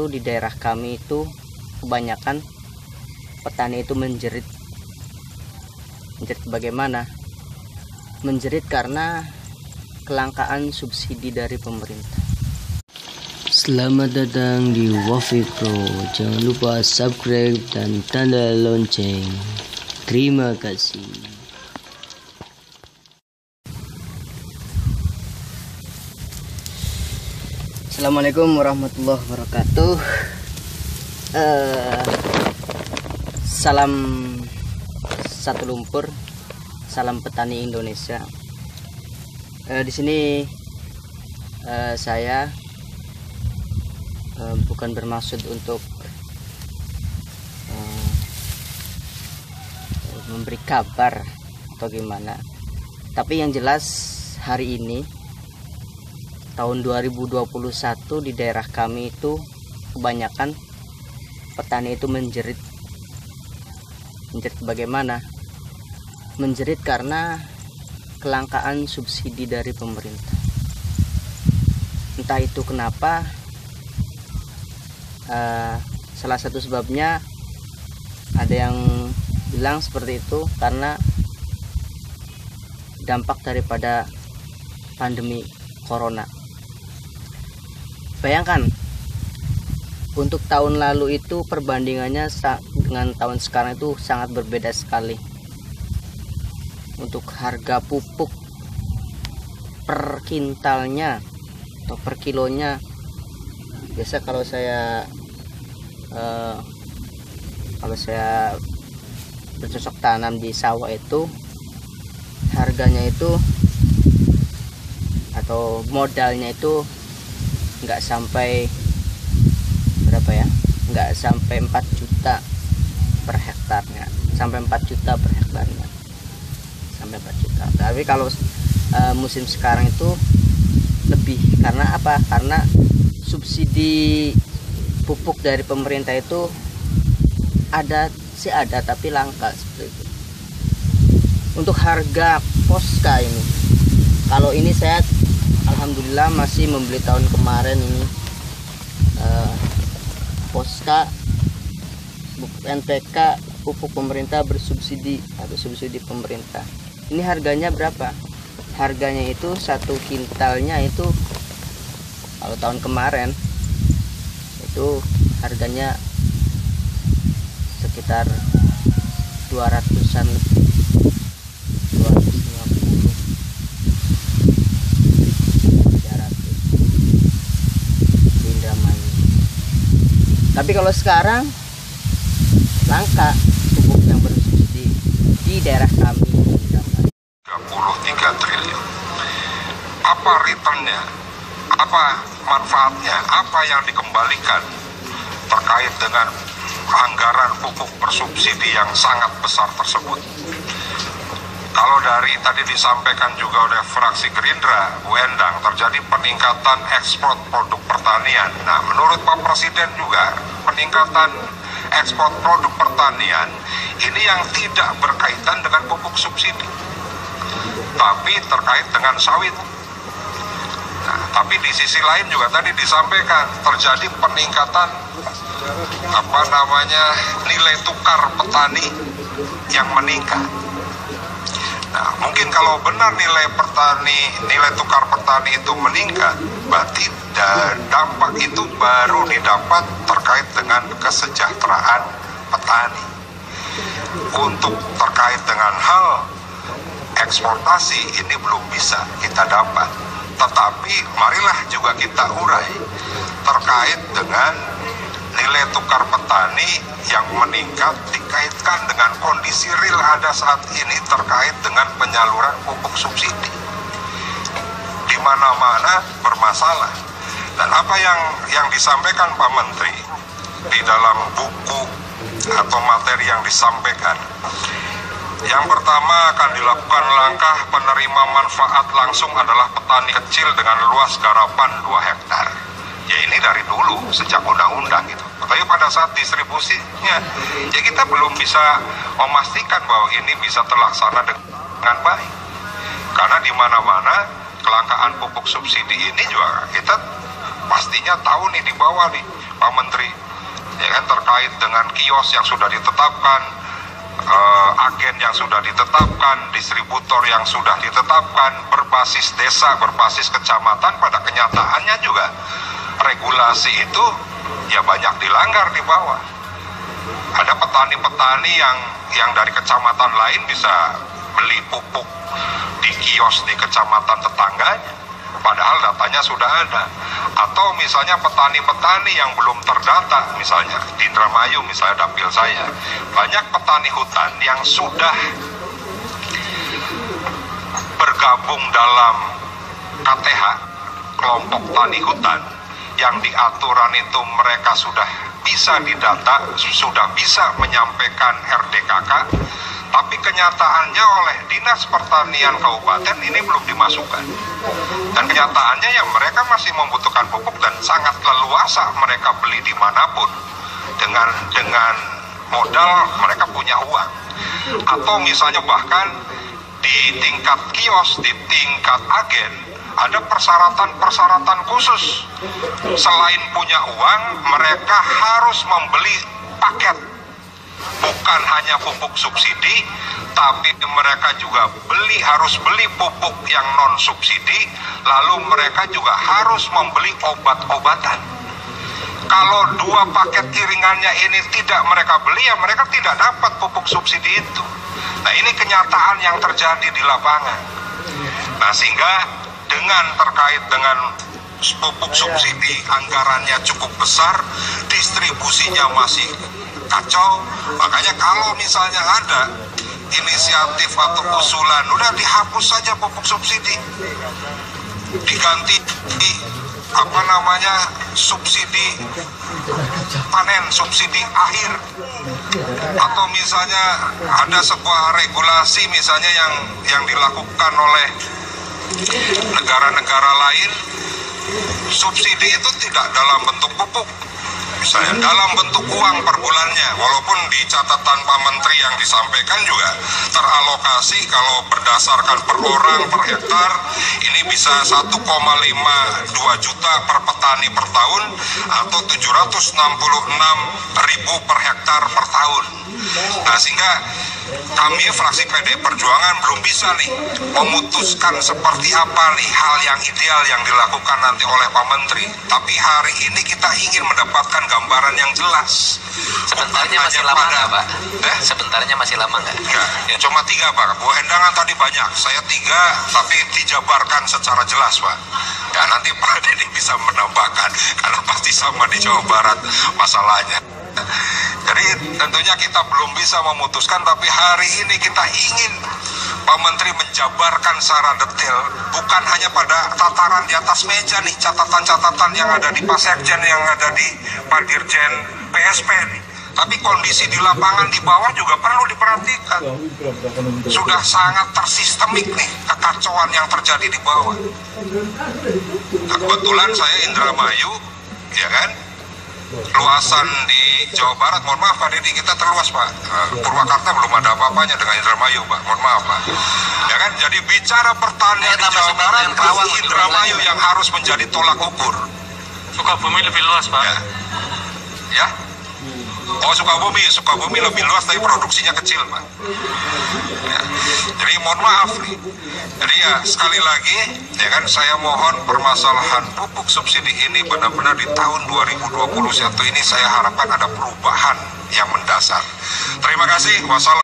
di daerah kami itu kebanyakan petani itu menjerit. Menjerit bagaimana? Menjerit karena kelangkaan subsidi dari pemerintah. Selamat datang di Wafi Pro. Jangan lupa subscribe dan tanda lonceng. Terima kasih. Assalamualaikum warahmatullahi wabarakatuh. Salam satu lumpur, salam petani Indonesia. Di sini saya bukan bermaksud untuk memberi kabar atau gimana, tapi yang jelas hari ini tahun 2021 di daerah kami itu kebanyakan petani itu menjerit. Menjerit bagaimana? Menjerit karena kelangkaan subsidi dari pemerintah. Entah itu kenapa, salah satu sebabnya ada yang bilang seperti itu karena dampak daripada pandemi corona. Bayangkan, untuk tahun lalu itu perbandingannya dengan tahun sekarang itu sangat berbeda sekali. Untuk harga pupuk per kintalnya atau per kilonya, biasa kalau saya bercocok tanam di sawah itu harganya itu atau modalnya itu nggak sampai berapa ya, nggak sampai 4 juta per hektarnya, sampai 4 juta per hektarnya, sampai 4 juta. Tapi kalau musim sekarang itu lebih. Karena apa? Karena subsidi pupuk dari pemerintah itu ada tapi langka seperti itu. Untuk harga Posca ini, kalau ini saya alhamdulillah masih membeli tahun kemarin ini Posca NPK pupuk pemerintah bersubsidi atau subsidi pemerintah. Ini harganya berapa? Harganya itu 1 kintalnya itu kalau tahun kemarin itu harganya sekitar 200-an lebih, 250, 300 di Indramayu. Tapi kalau sekarang langka pupuk yang bersubsidi di daerah kami, 33 triliun. Apa returnnya? Apa manfaatnya? Apa yang dikembalikan terkait dengan anggaran pupuk bersubsidi yang sangat besar tersebut? Kalau dari tadi disampaikan juga oleh fraksi Gerindra, Bu Endang, terjadi peningkatan ekspor produk pertanian. Nah, menurut Pak Presiden juga peningkatan ekspor produk pertanian ini yang tidak berkaitan dengan pupuk subsidi, tapi terkait dengan sawit. Nah, tapi di sisi lain juga tadi disampaikan terjadi peningkatan nilai tukar petani yang meningkat. Nah, mungkin kalau benar nilai tukar petani itu meningkat, berarti dampak itu baru didapat terkait dengan kesejahteraan petani. Untuk terkait dengan hal eksportasi ini belum bisa kita dapat, tetapi marilah juga kita urai terkait dengan nilai tukar petani yang meningkat dikaitkan dengan kondisi real ada saat ini terkait dengan penyaluran pupuk subsidi. Di mana-mana bermasalah. Dan apa yang disampaikan Pak Menteri di dalam buku atau materi yang disampaikan, yang pertama akan dilakukan langkah penerima manfaat langsung adalah petani kecil dengan luas garapan 2 hektar. Ya ini dari dulu, sejak undang-undang gitu. Tapi pada saat distribusinya, ya kita belum bisa memastikan bahwa ini bisa terlaksana dengan baik. Karena di mana-mana kelangkaan pupuk subsidi ini juga kita pastinya tahu nih di bawah nih, Pak Menteri ya, terkait dengan kios yang sudah ditetapkan, agen yang sudah ditetapkan, distributor yang sudah ditetapkan, berbasis desa, berbasis kecamatan. Pada kenyataannya juga regulasi itu ya banyak dilanggar di bawah. Ada petani-petani yang dari kecamatan lain bisa beli pupuk di kios di kecamatan tetangganya, padahal datanya sudah ada. Atau misalnya petani-petani yang belum terdata, misalnya di Indramayu, misalnya dapil saya, banyak petani hutan yang sudah bergabung dalam KTH, kelompok tani hutan, yang di aturan itu mereka sudah bisa didata, sudah bisa menyampaikan RDKK, tapi kenyataannya oleh Dinas Pertanian Kabupaten ini belum dimasukkan. Dan kenyataannya ya mereka masih membutuhkan pupuk dan sangat leluasa mereka beli dimanapun dengan modal mereka punya uang. Atau misalnya bahkan di tingkat kios, di tingkat agen, ada persyaratan-persyaratan khusus. Selain punya uang, mereka harus membeli paket. Bukan hanya pupuk subsidi, tapi mereka juga harus beli pupuk yang non subsidi, lalu mereka juga harus membeli obat-obatan. Kalau 2 paket iringannya ini tidak mereka beli, ya mereka tidak dapat pupuk subsidi itu. Nah, ini kenyataan yang terjadi di lapangan. Nah, sehingga terkait dengan pupuk subsidi, anggarannya cukup besar, distribusinya masih kacau. Makanya kalau misalnya ada inisiatif atau usulan, udah dihapus saja pupuk subsidi, diganti subsidi panen, subsidi akhir. Atau misalnya ada sebuah regulasi misalnya yang dilakukan oleh negara-negara lain, subsidi itu tidak dalam bentuk pupuk, misalnya dalam bentuk uang per bulannya, walaupun di catatan Pak Menteri yang disampaikan juga teralokasi kalau berdasarkan per orang per hektar ini bisa 1,52 juta per petani per tahun atau 766.000 per hektar per tahun. Nah, sehingga kami fraksi PD Perjuangan belum bisa nih memutuskan seperti apa nih hal yang ideal yang dilakukan nanti oleh Pak Menteri. Tapi hari ini kita ingin mendapatkan gambaran yang jelas. Sebentarnya masih lama nggak, Pak? Sebentarnya masih lama nggak? Enggak, ya cuma 3, Pak. Bu Endangan tadi banyak, saya 3, tapi dijabarkan secara jelas, Pak. Ya, nanti Pak Deddy bisa menambahkan, karena pasti sama di Jawa Barat masalahnya. Jadi tentunya kita belum bisa memutuskan, tapi hari ini kita ingin Pak Menteri menjabarkan secara detail, bukan hanya pada tataran di atas meja nih, catatan-catatan yang ada di Pak Sekjen, yang ada di Pak Dirjen PSP nih, tapi kondisi di lapangan di bawah juga perlu diperhatikan. Sudah sangat tersistemik nih kekacauan yang terjadi di bawah. Nah, kebetulan saya Indramayu, ya kan, luasan di Jawa Barat, mohon maaf Pak Deddy, kita terluas Pak. Purwakarta belum ada apa-apanya dengan Indramayu Pak, mohon maaf Pak. Ya kan, jadi bicara pertanian di Jawa Barat, Indramayu yang harus menjadi tolak ukur. Sukabumi lebih luas Pak. Ya? Oh, Sukabumi lebih luas tapi produksinya kecil Pak. Ya. Jadi mohon maaf nih. Jadi ya sekali lagi ya kan, saya mohon permasalahan pupuk subsidi ini benar-benar di tahun 2021 ini saya harapkan ada perubahan yang mendasar. Terima kasih. Wassalamualaikum.